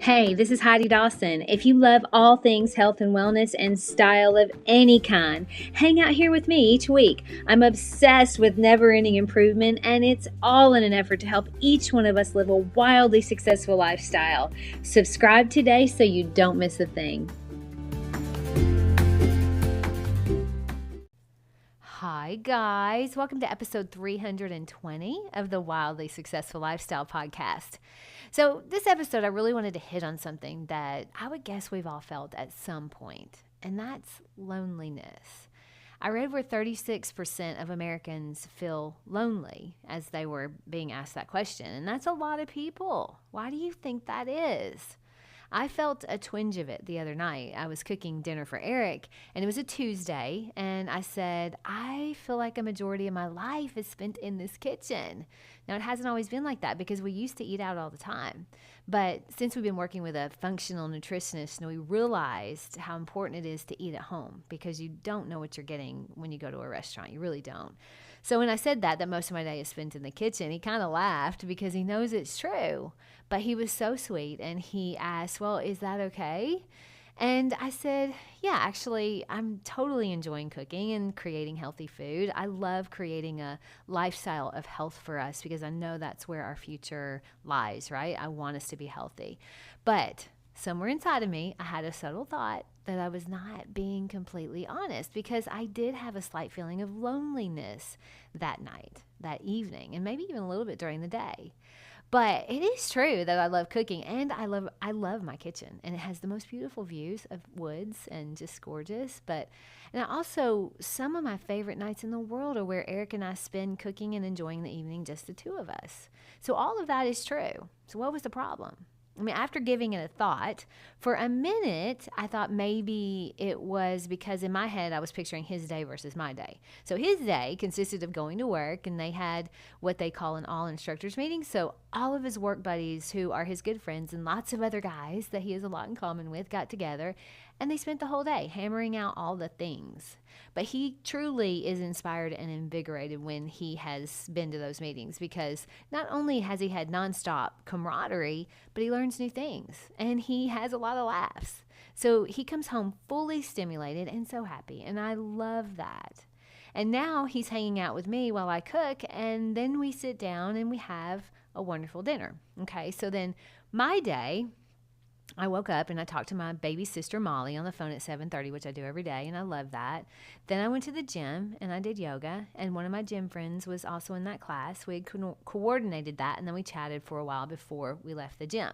Hey, this is Heidi Dawson. If you love all things health and wellness and style of any kind, hang out here with me each week. I'm obsessed with never-ending improvement, and it's all in an effort to help each one of us live a wildly successful lifestyle. Subscribe today so you don't miss a thing. Hi, guys. Welcome to episode 320 of the Wildly Successful Lifestyle Podcast. So this episode, I really wanted to hit on something that I would guess we've all felt at some point, and that's loneliness. I read where 36% of Americans feel lonely as they were being asked that question, and that's a lot of people. Why do you think that is? I felt a twinge of it the other night. I was cooking dinner for Eric, and it was a Tuesday, and I said, I feel like a majority of my life is spent in this kitchen. Now, it hasn't always been like that because we used to eat out all the time. But since we've been working with a functional nutritionist, we realized how important it is to eat at home because you don't know what you're getting when you go to a restaurant. You really don't. So when I said that most of my day is spent in the kitchen, he kind of laughed because he knows it's true. But he was so sweet, and he asked, well, is that okay? And I said, yeah, actually, I'm totally enjoying cooking and creating healthy food. I love creating a lifestyle of health for us because I know that's where our future lies, right? I want us to be healthy. But somewhere inside of me, I had a subtle thought that I was not being completely honest because I did have a slight feeling of loneliness that night, that evening, and maybe even a little bit during the day. But it is true that I love cooking, and I love my kitchen, and it has the most beautiful views of woods and just gorgeous. And I also, some of my favorite nights in the world are where Eric and I spend cooking and enjoying the evening, just the two of us. So all of that is true. So what was the problem? I mean, after giving it a thought, for a minute, I thought maybe it was because in my head, I was picturing his day versus my day. So his day consisted of going to work, and they had what they call an all-instructors meeting. So all of his work buddies, who are his good friends, and lots of other guys that he has a lot in common with, got together, and they spent the whole day hammering out all the things. But he truly is inspired and invigorated when he has been to those meetings because not only has he had nonstop camaraderie, but he learns new things and he has a lot of laughs. So he comes home fully stimulated and so happy, and I love that. And now he's hanging out with me while I cook, and then we sit down and we have a wonderful dinner. Okay, so then my day, I woke up and I talked to my baby sister Molly on the phone at 7:30, which I do every day, and I love that. Then I went to the gym and I did yoga, and one of my gym friends was also in that class. We had coordinated that, and then we chatted for a while before we left the gym.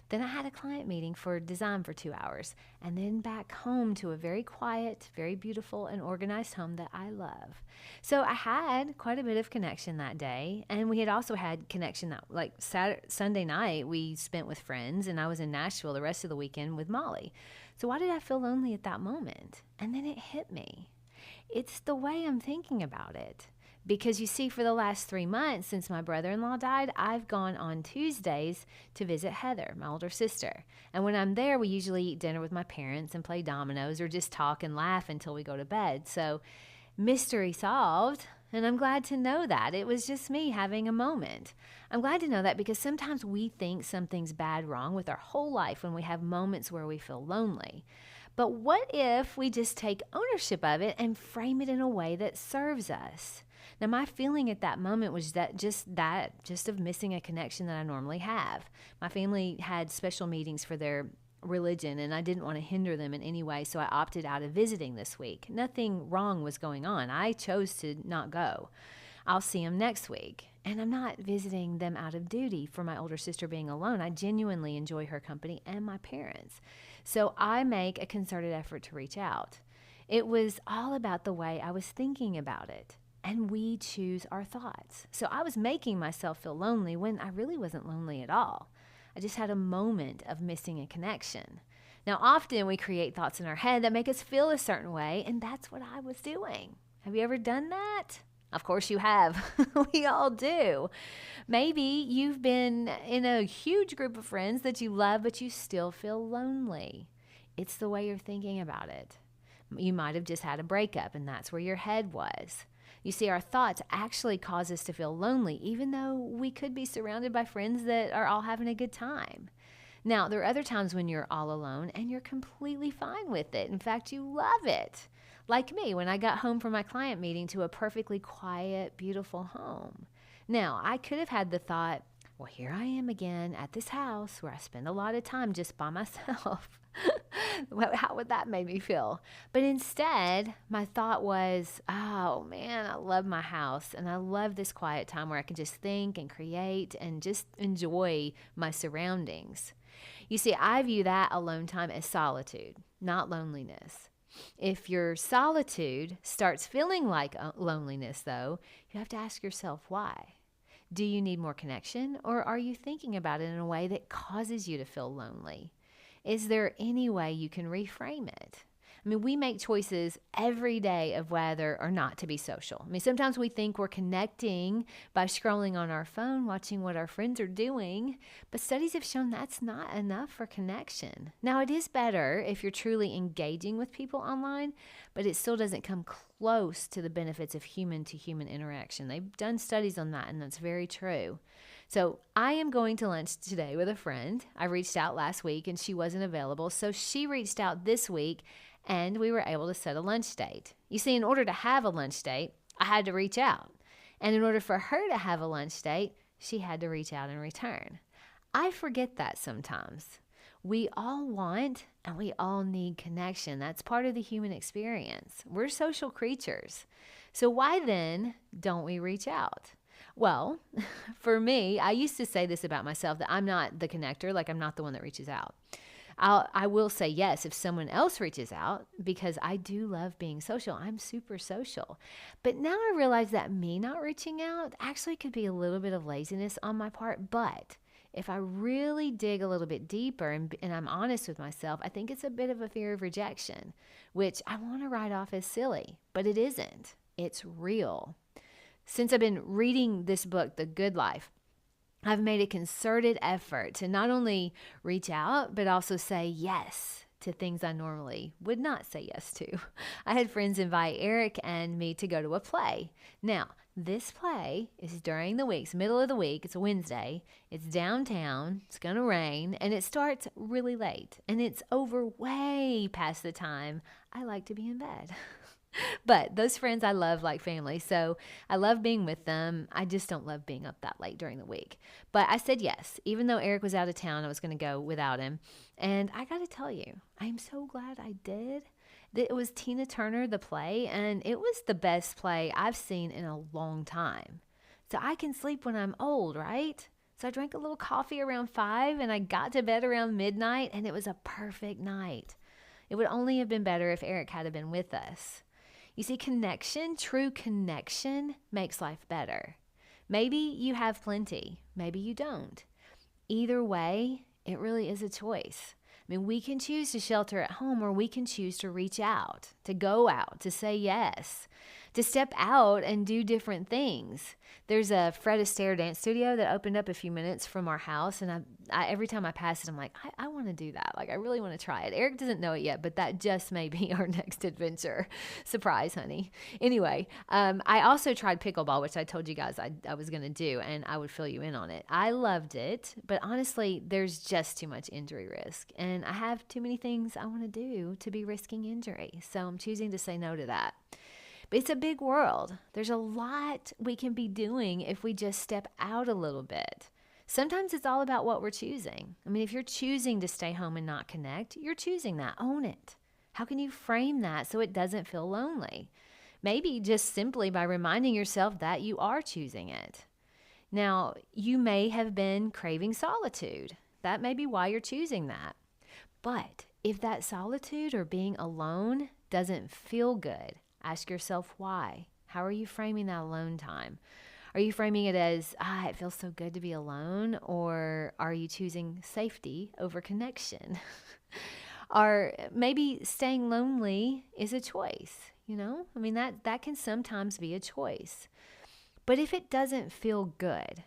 Then I had a client meeting for design for 2 hours, and then back home to a very quiet, very beautiful, and organized home that I love. So I had quite a bit of connection that day, and we had also had connection that, like Sunday night, we spent with friends, and I was in Nashville the rest of the weekend with Molly. So why did I feel lonely at that moment? And then it hit me. It's the way I'm thinking about it. Because you see, for the last 3 months since my brother-in-law died, I've gone on Tuesdays to visit Heather, my older sister. And when I'm there, we usually eat dinner with my parents and play dominoes or just talk and laugh until we go to bed. So mystery solved, and I'm glad to know that. It was just me having a moment. I'm glad to know that because sometimes we think something's bad wrong with our whole life when we have moments where we feel lonely. But what if we just take ownership of it and frame it in a way that serves us? Now, my feeling at that moment was just of missing a connection that I normally have. My family had special meetings for their religion, and I didn't want to hinder them in any way, so I opted out of visiting this week. Nothing wrong was going on. I chose to not go. I'll see them next week. And I'm not visiting them out of duty for my older sister being alone. I genuinely enjoy her company and my parents. So I make a concerted effort to reach out. It was all about the way I was thinking about it. And we choose our thoughts. So I was making myself feel lonely when I really wasn't lonely at all. I just had a moment of missing a connection. Now, often we create thoughts in our head that make us feel a certain way, and that's what I was doing. Have you ever done that? Of course you have. We all do. Maybe you've been in a huge group of friends that you love, but you still feel lonely. It's the way you're thinking about it. You might have just had a breakup, and that's where your head was. You see, our thoughts actually cause us to feel lonely, even though we could be surrounded by friends that are all having a good time. Now, there are other times when you're all alone and you're completely fine with it. In fact, you love it. Like me, when I got home from my client meeting to a perfectly quiet, beautiful home. Now, I could have had the thought, well, here I am again at this house where I spend a lot of time just by myself. How would that make me feel? But instead, my thought was, oh man, I love my house and I love this quiet time where I can just think and create and just enjoy my surroundings. You see, I view that alone time as solitude, not loneliness. If your solitude starts feeling like loneliness, though, you have to ask yourself why. Do you need more connection, or are you thinking about it in a way that causes you to feel lonely? Is there any way you can reframe it? I mean, we make choices every day of whether or not to be social. I mean, sometimes we think we're connecting by scrolling on our phone, watching what our friends are doing, but studies have shown that's not enough for connection. Now, it is better if you're truly engaging with people online, but it still doesn't come close to the benefits of human-to-human interaction. They've done studies on that, and that's very true. So I am going to lunch today with a friend. I reached out last week, and she wasn't available, so she reached out this week, and we were able to set a lunch date. You see, in order to have a lunch date, I had to reach out. And in order for her to have a lunch date, she had to reach out in return. I forget that sometimes. We all want and we all need connection. That's part of the human experience. We're social creatures. So why then don't we reach out? Well, for me, I used to say this about myself, that I'm not the connector, like I'm not the one that reaches out. I will say yes if someone else reaches out, because I do love being social. I'm super social. But now I realize that me not reaching out actually could be a little bit of laziness on my part. But if I really dig a little bit deeper and I'm honest with myself, I think it's a bit of a fear of rejection, which I want to write off as silly, but it isn't. It's real. Since I've been reading this book, The Good Life, I've made a concerted effort to not only reach out, but also say yes to things I normally would not say yes to. I had friends invite Eric and me to go to a play. Now, this play is during the week, it's middle of the week, it's a Wednesday, it's downtown, it's gonna rain, and it starts really late, and it's over way past the time I like to be in bed. But those friends I love like family, so I love being with them. I just don't love being up that late during the week. But I said yes. Even though Eric was out of town, I was going to go without him. And I got to tell you, I'm so glad I did. It was Tina Turner, the play, and it was the best play I've seen in a long time. So I can sleep when I'm old, right? So I drank a little coffee around 5, and I got to bed around midnight, and it was a perfect night. It would only have been better if Eric had been with us. You see, connection, true connection, makes life better. Maybe you have plenty. Maybe you don't. Either way, it really is a choice. I mean, we can choose to shelter at home, or we can choose to reach out, to go out, to say yes, to step out and do different things. There's a Fred Astaire dance studio that opened up a few minutes from our house, and I every time I pass it, I'm like, I want to do that. Like, I really want to try it. Eric doesn't know it yet, but that just may be our next adventure. Surprise, honey. Anyway, I also tried pickleball, which I told you guys I was going to do, and I would fill you in on it. I loved it, but honestly, there's just too much injury risk, and I have too many things I want to do to be risking injury, so I'm choosing to say no to that. But it's a big world. There's a lot we can be doing if we just step out a little bit. Sometimes it's all about what we're choosing. I mean, if you're choosing to stay home and not connect, you're choosing that. Own it. How can you frame that so it doesn't feel lonely? Maybe just simply by reminding yourself that you are choosing it. Now, you may have been craving solitude. That may be why you're choosing that. But if that solitude or being alone doesn't feel good, ask yourself why. How are you framing that alone time? Are you framing it as, it feels so good to be alone? Or are you choosing safety over connection? Or maybe staying lonely is a choice, you know? I mean, that can sometimes be a choice. But if it doesn't feel good,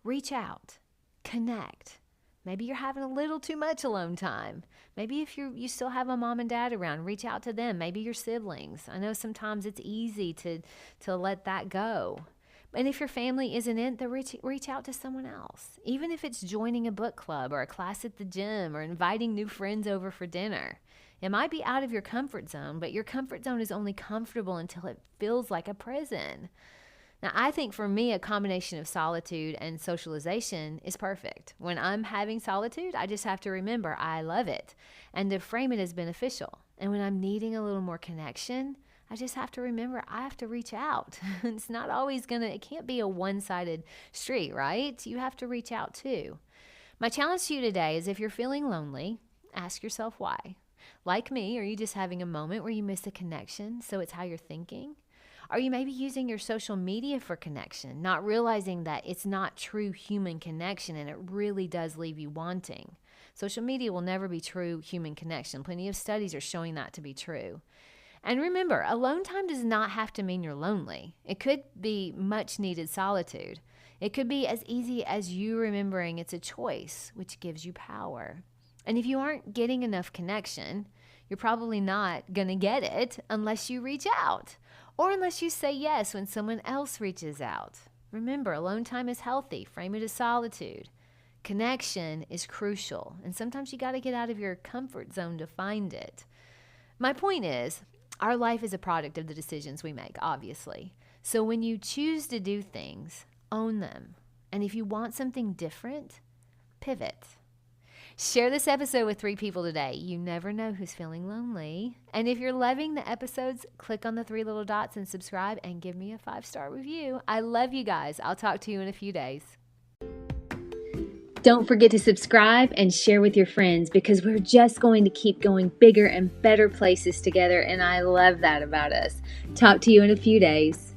reach out, connect. Maybe you're having a little too much alone time. Maybe if you still have a mom and dad around, reach out to them. Maybe your siblings. I know sometimes it's easy to let that go. And if your family isn't in, then reach out to someone else. Even if it's joining a book club or a class at the gym or inviting new friends over for dinner. It might be out of your comfort zone, but your comfort zone is only comfortable until it feels like a prison. Now, I think for me, a combination of solitude and socialization is perfect. When I'm having solitude, I just have to remember I love it and to frame it as beneficial. And when I'm needing a little more connection, I just have to remember I have to reach out. It's not always it can't be a one-sided street, right? You have to reach out too. My challenge to you today is if you're feeling lonely, ask yourself why. Like me, are you just having a moment where you miss a connection, so it's how you're thinking? Are you maybe using your social media for connection, not realizing that it's not true human connection and it really does leave you wanting? Social media will never be true human connection. Plenty of studies are showing that to be true. And remember, alone time does not have to mean you're lonely. It could be much needed solitude. It could be as easy as you remembering it's a choice, which gives you power. And if you aren't getting enough connection, you're probably not going to get it unless you reach out or unless you say yes when someone else reaches out. Remember, alone time is healthy. Frame it as solitude. Connection is crucial, and sometimes you got to get out of your comfort zone to find it. My point is, our life is a product of the decisions we make, obviously. So when you choose to do things, own them. And if you want something different, pivot. Share this episode with 3 people today. You never know who's feeling lonely. And if you're loving the episodes, click on the 3 little dots and subscribe and give me a 5-star review. I love you guys. I'll talk to you in a few days. Don't forget to subscribe and share with your friends because we're just going to keep going bigger and better places together, and I love that about us. Talk to you in a few days.